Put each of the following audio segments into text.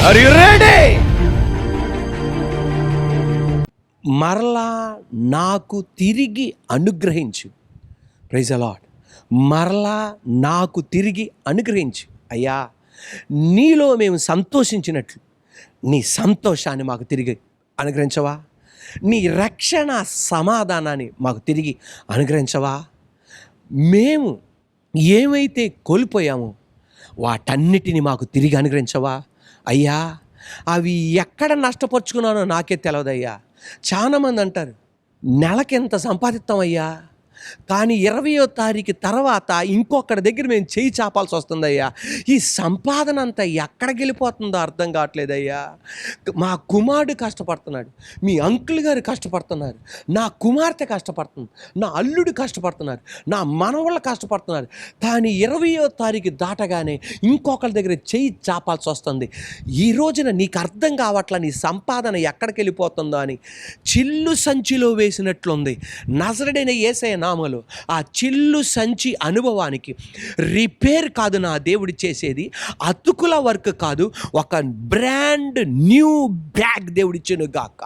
Are you ready? మరలా నాకు తిరిగి అనుగ్రహించు. Praise the Lord. మరలా నాకు తిరిగి అనుగ్రహించు అయ్యా. నీలో మేము సంతోషించినట్లు నీ సంతోషాన్ని మాకు తిరిగి అనుగ్రహించవా? నీ రక్షణ సమాధానాన్ని మాకు తిరిగి అనుగ్రహించవా? మేము ఏమైతే కోల్పోయామో వాటన్నిటిని మాకు తిరిగి అనుగ్రహించవా అయ్యా? అవి ఎక్కడ నష్టపరుచుకున్నానో నాకే తెలియదయ్యా. చాలామంది అంటారు, నెలకెంత సంపాదిస్తామయ్యా, కానీ 20వ తారీఖు తర్వాత ఇంకొకరి దగ్గర మేము చేయి చాపాల్సి వస్తుందయ్యా. ఈ సంపాదన అంతా ఎక్కడికి వెళ్ళిపోతుందో అర్థం కావట్లేదయ్యా. మా కుమారుడు కష్టపడుతున్నాడు, మీ అంకుల్ గారు కష్టపడుతున్నారు, నా కుమార్తె కష్టపడుతుంది, నా అల్లుడు కష్టపడుతున్నారు, నా మనవాళ్ళు కష్టపడుతున్నారు, కానీ 20వ తారీఖు దాటగానే ఇంకొకరి దగ్గర చేయి చాపాల్సి వస్తుంది. ఈ రోజున నీకు అర్థం కావట్లా నీ సంపాదన ఎక్కడికి వెళ్ళిపోతుందో అని. చిల్లు సంచిలో వేసినట్లుంది నజరుడైన యేసయ్య నామములో. ఆ చిల్లు సంచి అనుభవానికి రిపేర్ కాదు నా దేవుడు చేసేది, అతుకుల వర్క్ కాదు, ఒక బ్రాండ్ న్యూ బ్యాగ్ దేవుడిచ్చెను గాక.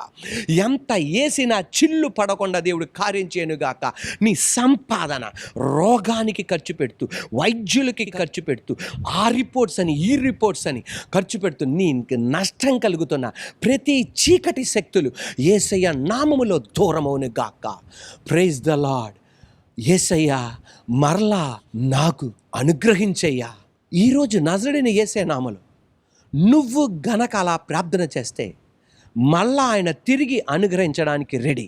ఎంత వేసినా చిల్లు పడకుండా దేవుడు కార్యం చేయను గాక. నీ సంపాదన రోగానికి ఖర్చు పెడుతూ, వైద్యులకి ఖర్చు పెడుతూ, ఆ రిపోర్ట్స్ అని ఈ రిపోర్ట్స్ అని ఖర్చు పెడుతూ నీకు నష్టం కలుగుతున్న ప్రతి చీకటి శక్తులు యేసయ్య నామములో దూరమవును గాక. Praise the lord. యేసయ్యా మరలా నాకు అనుగ్రహించయ్యా. ఈరోజు నజరుడైన యేసయ్య నామములో నువ్వు గనక అలా ప్రార్థన చేస్తే మళ్ళా ఆయన తిరిగి అనుగ్రహించడానికి రెడీ.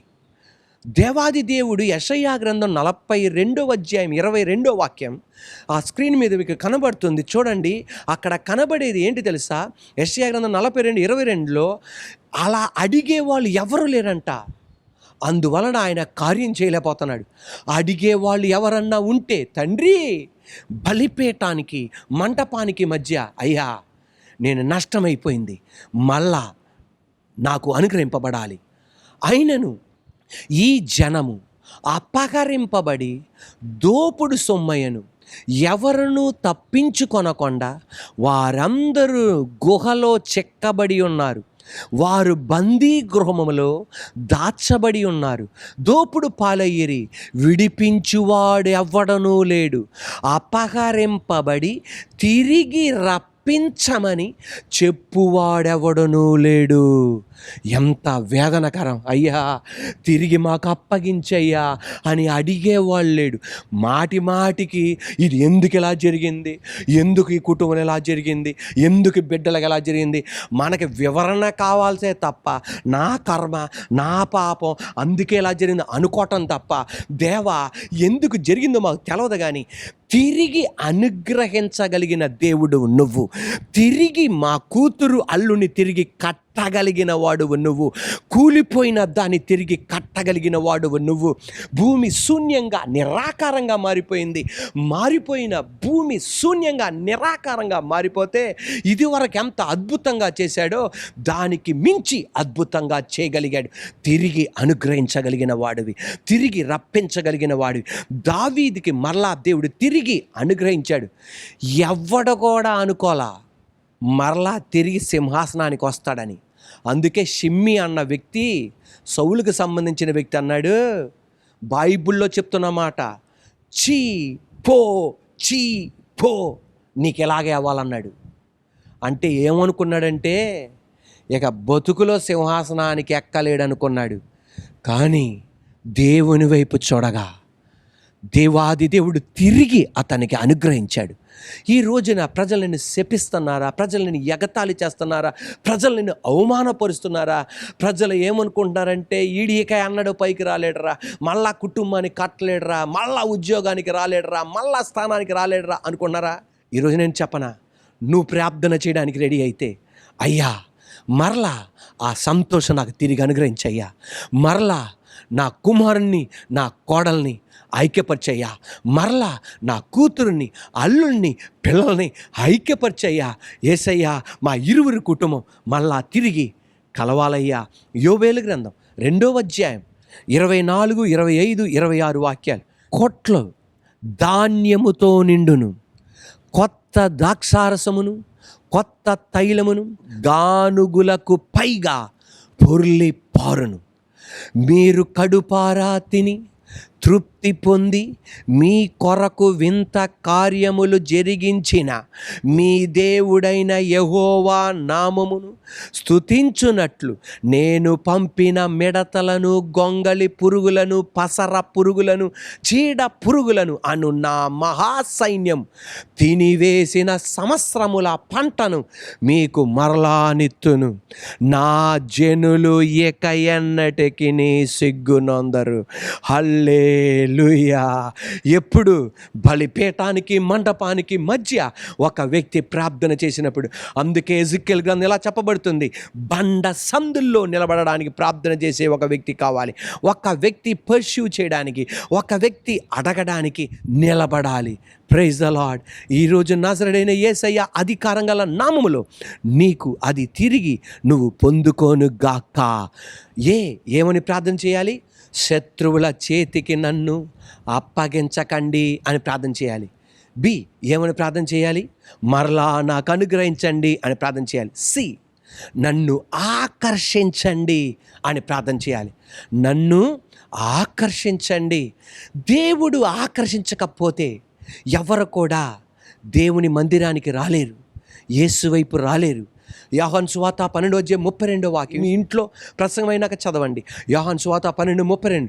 దేవాది దేవుడు యెషయా గ్రంథం 42వ అధ్యాయం 22వ వాక్యం ఆ స్క్రీన్ మీద మీకు కనబడుతుంది చూడండి. అక్కడ కనబడేది ఏంటి తెలుసా? యెషయా గ్రంథం 42:22లో అలా అడిగే వాళ్ళు ఎవరు లేరంట. అందువలన ఆయన కార్యం చేయలేకపోతున్నాడు. అడిగే వాళ్ళు ఎవరన్నా ఉంటే, తండ్రి బలిపీఠానికి మంటపానికి మధ్య అయ్యా నేను నష్టమైపోయింది, మళ్ళా నాకు అనుగ్రహింపబడాలి. అయినను ఈ జనము అపహరింపబడి దోపుడు సొమ్మయ్యను ఎవరునూ తప్పించుకొనకుండా వారందరూ గుహలో చెక్కబడి ఉన్నారు. వారు బందీ గృహములో దాచబడి ఉన్నారు. దోపుడు పాలయ్యిరి, విడిపించువాడెవ్వడనూ లేడు. అపహరింపబడి తిరిగి రప్పించమని చెప్పువాడెవడనూ లేడు. ఎంత వేదనకరం అయ్యా, తిరిగి మాకు అప్పగించయ్యా అని అడిగేవాళ్ళు లేడు. మాటి మాటికి ఇది ఎందుకు ఇలా జరిగింది, ఎందుకు ఈ కుటుంబం ఎలా జరిగింది, ఎందుకు బిడ్డలకు ఎలా జరిగింది, మనకి వివరణ కావాల్సే తప్ప నా కర్మ నా పాపం అందుకే ఇలా జరిగింది అనుకోవటం తప్ప దేవా ఎందుకు జరిగిందో మాకు తెలియదు. కానీ తిరిగి అనుగ్రహించగలిగిన దేవుడు నువ్వు. తిరిగి మా కూతురు అల్లుని తిరిగి కట్టగలిగిన వాడువు నువ్వు. కూలిపోయిన దాన్ని తిరిగి కట్టగలిగిన వాడువు నువ్వు. భూమి శూన్యంగా నిరాకారంగా మారిపోయింది. మారిపోయిన భూమి శూన్యంగా నిరాకారంగా మారిపోతే ఇదివరకు ఎంత అద్భుతంగా చేశాడో దానికి మించి అద్భుతంగా చేయగలిగాడు. తిరిగి అనుగ్రహించగలిగిన వాడివి, తిరిగి రప్పించగలిగిన వాడివి. దావీదుకి మరలా దేవుడు తిరిగి అనుగ్రహించాడు. ఎవ్వడు కూడా అనుకోలా మరలా తిరిగి సింహాసనానికి వస్తాడని. అందుకే షిమ్మి అన్న వ్యక్తి, సౌలుకు సంబంధించిన వ్యక్తి అన్నాడు, బైబిల్లో చెప్తున్న మాట, చీ పో చీ పో నీకు ఎలాగే అవ్వాలన్నాడు. అంటే ఏమనుకున్నాడంటే ఇక బతుకులో సింహాసనానికి ఎక్కలేడనుకున్నాడు. కానీ దేవుని వైపు చూడగా దేవాది దేవుడు తిరిగి అతనికి అనుగ్రహించాడు. ఈ రోజున ప్రజలను శపిస్తున్నారా, ప్రజలను ఎగతాళి చేస్తున్నారా, ప్రజలను అవమానపరుస్తున్నారా? ప్రజలు ఏమనుకుంటున్నారంటే ఈడిక అన్నడు పైకి రాలేడరా, మళ్ళా కుటుంబానికి కట్టలేడరా, మళ్ళా ఉద్యోగానికి రాలేడరా, మళ్ళా స్థానానికి రాలేడరా అనుకున్నారా? ఈరోజు నేను చెప్పనా, నువ్వు ప్రార్థన చేయడానికి రెడీ అయితే అయ్యా మరలా ఆ సంతోషం నాకు తిరిగి అనుగ్రహించయ్యా, మరలా నా కుమారుణ్ణి నా కోడల్ని ఐక్యపరిచయ్యా, మరలా నా కూతురుని అల్లుల్ని పిల్లల్ని ఐక్యపరిచయ్యా. యేసయ్యా మా ఇరువురి కుటుంబం మళ్ళా తిరిగి కలవాలయ్యా. యోవేలు గ్రంథం 2వ అధ్యాయం 24, 25, 26 వాక్యాలు. కొట్లు ధాన్యముతో నిండును, కొత్త ద్రాక్షారసమును కొత్త తైలమును గానుగులకు పైగా పొర్లి పారును. మీరు కడుపారా తిని తృప్తి పొంది మీ కొరకు వింత కార్యములు జరిగించిన మీ దేవుడైన యెహోవా నామమును స్తుతించునట్లు నేను పంపిన మిడతలను, గొంగళి పురుగులను, పసర పురుగులను, చీడ పురుగులను అను నా మహాసైన్యం తినివేసిన సంవత్సరముల పంటను మీకు మరలానిత్తును. నా జనులు ఇక ఎన్నటికి సిగ్గునొందరు. హల్లెలూయా. ఎప్పుడు బలిపీఠానికి మండపానికి మధ్య ఒక వ్యక్తి ప్రార్థన చేసినప్పుడు, అందుకే ఎజెకియెల్ గ్రంథం ఇలా చెప్పబడుతుంది, బండ సందుల్లో నిలబడడానికి ప్రార్థన చేసే ఒక వ్యక్తి కావాలి. ఒక వ్యక్తి పర్స్యూ చేయడానికి, ఒక వ్యక్తి అడగడానికి నిలబడాలి. Praise the Lord. ఈరోజు నజరేయుడైన యేసయ్య అధికారం గల నామములో నీకు అది తిరిగి నువ్వు పొందుకోను గాక. ఏమని ప్రార్థన చేయాలి? శత్రువుల చేతికి నన్ను అప్పగించకండి అని ప్రార్థన చేయాలి. ఏమని ప్రార్థన చేయాలి? మరలా నాకు అనుగ్రహించండి అని ప్రార్థన చేయాలి. నన్ను ఆకర్షించండి అని ప్రార్థన చేయాలి. నన్ను ఆకర్షించండి. దేవుడు ఆకర్షించకపోతే ఎవరు కూడా దేవుని మందిరానికి రాలేరు, యేసు వైపు రాలేరు. యోహాను సువార్త 12:32 మీ ఇంట్లో ప్రసంగమైనాక చదవండి. యోహాను సువార్త 12:32,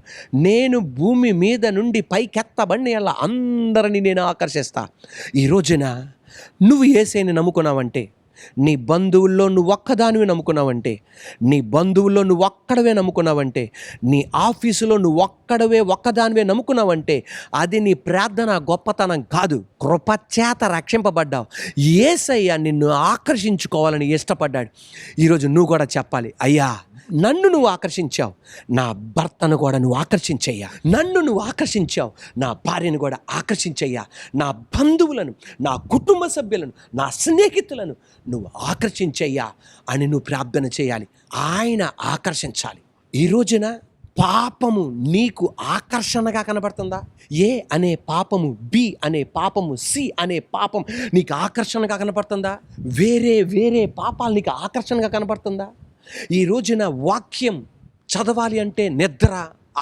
నేను భూమి మీద నుండి పైకెత్తబడిన ఎలా అందరినీ నేను ఆకర్షిస్తా. ఈ రోజున నువ్వు యేసుని నమ్ముకున్నావంటే, నీ బంధువుల్లో నువ్వు ఒక్కదానివి నమ్ముకున్నావంటే, నీ బంధువుల్లో నువ్వు ఒక్కడవే నమ్ముకున్నావంటే, నీ ఆఫీసులో నువ్వు ఒక్కదానివే నమ్ముకున్నావంటే అది నీ ప్రార్థన గొప్పతనం కాదు. కృపచేత రక్షింపబడ్డావు. యేసయ్య నిన్ను ఆకర్షించుకోవాలని ఇష్టపడ్డాడు. ఈరోజు నువ్వు కూడా చెప్పాలి, అయ్యా నన్ను నువ్వు ఆకర్షించావు, నా భర్తను కూడా నువ్వు ఆకర్షించయ్యా. నన్ను నువ్వు ఆకర్షించావు, నా భార్యను కూడా ఆకర్షించయ్యా. నా బంధువులను, నా కుటుంబ సభ్యులను, నా స్నేహితులను నువ్వు ఆకర్షించయ్యా అని నువ్వు ప్రార్థన చేయాలి. ఆయన ఆకర్షించాలి. ఈ రోజున పాపము నీకు ఆకర్షణగా కనబడుతుందా? ఏ అనే పాపము, బి అనే పాపము, సి అనే పాపం నీకు ఆకర్షణగా కనబడుతుందా? వేరే పాపాలు నీకు ఆకర్షణగా కనబడుతుందా? ఈ రోజున వాక్యం చదవాలి అంటే నిద్ర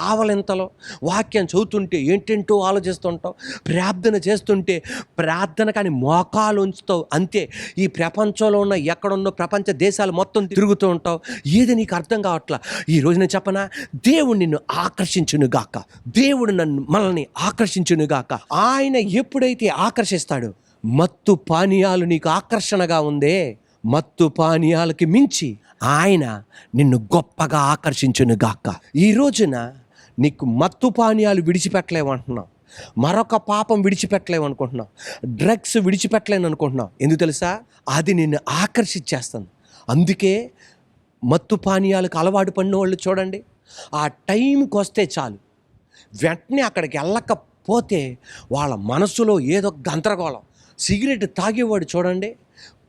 ఆవలింతలో, వాక్యం చదువుతుంటే ఏంటేంటో ఆలోచిస్తుంటావు, ప్రార్థన చేస్తుంటే ప్రార్థన కానీ మోకాలు ఉంచుతావు అంతే. ఈ ప్రపంచంలో ఉన్న ఎక్కడున్నో ప్రపంచ దేశాలు మొత్తం తిరుగుతూ ఉంటావు, ఏది నీకు అర్థం కావట్లా. ఈ రోజు నేను చెప్పనా, దేవుడు నిన్ను ఆకర్షించునుగాక. దేవుడు మనల్ని ఆకర్షించునుగాక. ఆయన ఎప్పుడైతే ఆకర్షిస్తాడో, మత్తు పానీయాలు నీకు ఆకర్షణగా ఉందే, మత్తు పానీయాలకి మించి ఆయన నిన్ను గొప్పగా ఆకర్షించునుగాక. ఈ రోజున నీకు మత్తు పానీయాలు విడిచిపెట్టలేమంటున్నావు, మరొక పాపం విడిచిపెట్టలేమనుకుంటున్నావు, డ్రగ్స్ విడిచిపెట్టలేను అనుకుంటున్నావు. ఎందుకు తెలుసా? అది నిన్ను ఆకర్షించేస్తుంది. అందుకే మత్తు పానీయాలకు అలవాటు పడిన వాళ్ళు చూడండి, ఆ టైంకి వస్తే చాలు, వెంటనే అక్కడికి వెళ్ళకపోతే వాళ్ళ మనసులో ఏదో గందరగోళం. సిగరెట్ తాగేవాడు చూడండి,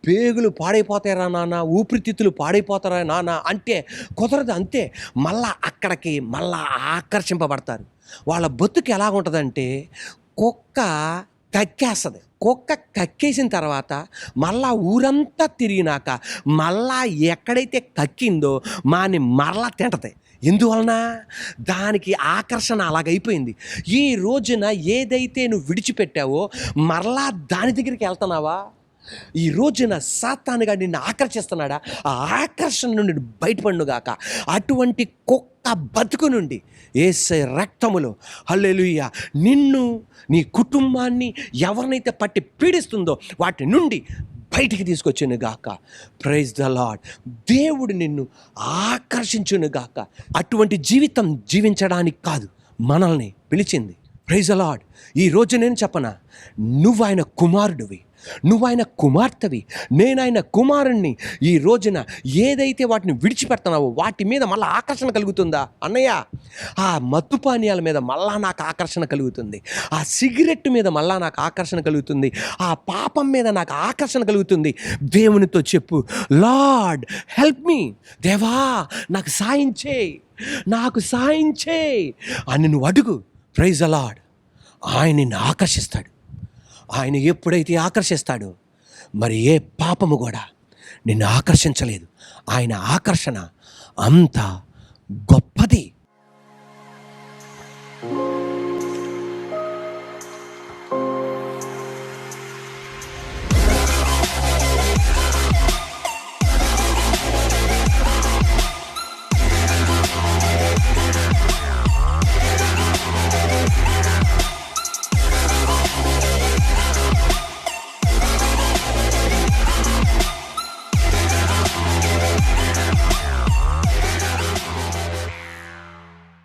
పేగులు పాడైపోతారా నాన్న, ఊపిరితిత్తులు పాడైపోతారా నాన్న అంటే కుదరదు, అంతే. అక్కడికి ఆకర్షింపబడతారు. వాళ్ళ బతుకు ఎలాగుంటుందంటే, కుక్క కక్కేస్తుంది. కుక్క కక్కేసిన తర్వాత ఊరంతా తిరిగినాక ఎక్కడైతే కక్కిందో మరలా తింటది. ఎందువలన? దానికి ఆకర్షణ అలాగైపోయింది. ఈ రోజున ఏదైతే నువ్వు విడిచిపెట్టావో మరలా దాని దగ్గరికి వెళ్తున్నావా? ఈ రోజున సాతానుగా నిన్ను ఆకర్షిస్తున్నాడా? ఆ ఆకర్షణ నుండి బయటపడుగాక. అటువంటి కుక్క బతుకు నుండి యేసయ్య రక్తములో, హల్లెలూయా, నిన్ను, నీ కుటుంబాన్ని ఎవరినైతే పట్టి పీడిస్తుందో వాటి నుండి బయటికి తీసుకొచ్చునుగాక. Praise the lord. దేవుడు నిన్ను ఆకర్షించునుగాక. అటువంటి జీవితం జీవించడానికి కాదు మనల్ని పిలిచింది. Praise the Lord. ఈ రోజు నేను చెప్పనా, నువ్వు ఆయన కుమారుడివి, నువ్వు ఆయన కుమార్తెవి, నేను ఆయన కుమారుణ్ణి. ఈ రోజున ఏదైతే వాటిని విడిచిపెడుతున్నావో వాటి మీద మళ్ళీ ఆకర్షణ కలుగుతుందా? అన్నయ్య, ఆ మత్తు పానీయాల మీద మళ్ళా నాకు ఆకర్షణ కలుగుతుంది, ఆ సిగరెట్ మీద మళ్ళా నాకు ఆకర్షణ కలుగుతుంది, ఆ పాపం మీద నాకు ఆకర్షణ కలుగుతుంది. దేవునితో చెప్పు, లార్డ్ హెల్ప్ మీ, దేవా నాకు సాయం చేయి, నాకు సాయం చేయి అని నువ్వు అడుగు. Praise the Lord. ఆయన నిన్ను ఆకర్షిస్తాడు. ఆయన ఎప్పుడైతే ఆకర్షిస్తాడో మరి ఏ పాపము కూడా నిన్ను ఆకర్షించలేదు. ఆయన ఆకర్షణ అంత గొప్ప